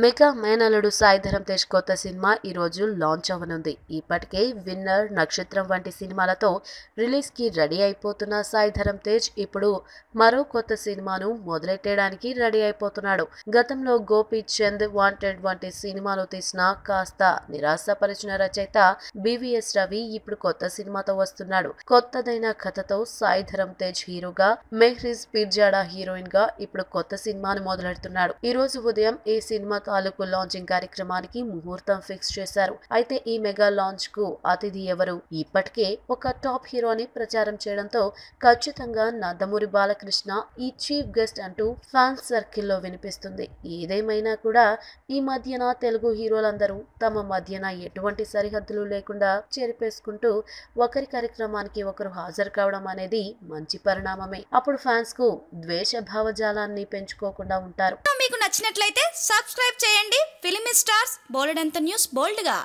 Mega మేనల్లుడు సాయి ధరమ్ తేజ్ కొత్త cinema ఈ రోజు లాంచ్ అవ్వనుంది. ఇప్పటికే విన్నర్, నక్షత్రం వంటి సినిమాలతో రిలీజ్ కి రెడీ అయిపోతున్న సాయి ధరమ్ తేజ్ ఇప్పుడు మరో కొత్త సినిమాను మొదలెట్టడానికి రెడీ అయిపోతున్నాడు. గతంలో గోపీచంద్, వాంటెడ్ వంటి సినిమాలు తీసిన కాస్త నిరాశపరిచిన రచయిత బివిఎస్ రవి ఇప్పుడు కొత్త సినిమాతో వస్తున్నాడు. కొత్తదైన కథతో సాయి ధరమ్ తేజ్ హీరోగా, మెహ్రీజ్ పిర్జాడా హీరోయిన్ గా ఇప్పుడు కొత్త సినిమాను మొదలెడుతున్నాడు. ఈ రోజు ఉదయం ఈ సినిమా తాలూకు లాంచింగ్ కార్యక్రమానికి ముహూర్తం ఫిక్స్ చేశారు. అయితే ఈ మెగా లాంచ్ కు అతిథి ఎవరు? ఇప్పటికే ఒక టాప్ హీరో అని ప్రచారం చేయడంతో ఖచ్చితంగా నందమూరి బాలకృష్ణ ఈ చీఫ్ గెస్ట్ అంటూ ఫ్యాన్స్ సర్కిల్లో వినిపిస్తుంది. ఏదేమైనా కూడా ఈ మధ్యన తెలుగు హీరోలందరూ తమ మధ్యన ఎటువంటి సరిహద్దులు లేకుండా చెరిపేసుకుంటూ ఒకరి కార్యక్రమానికి ఒకరు హాజరు కావడం అనేది మంచి పరిణామమే. అప్పుడు ఫ్యాన్స్ కు ద్వేష భావజాలాన్ని పెంచుకోకుండా ఉంటారు. మీకు నచ్చినట్లయితే సబ్స్క్రైబ్ చేయండి. ఫిలిమి స్టార్స్ బోలెడంత న్యూస్ బోల్డ్ గా.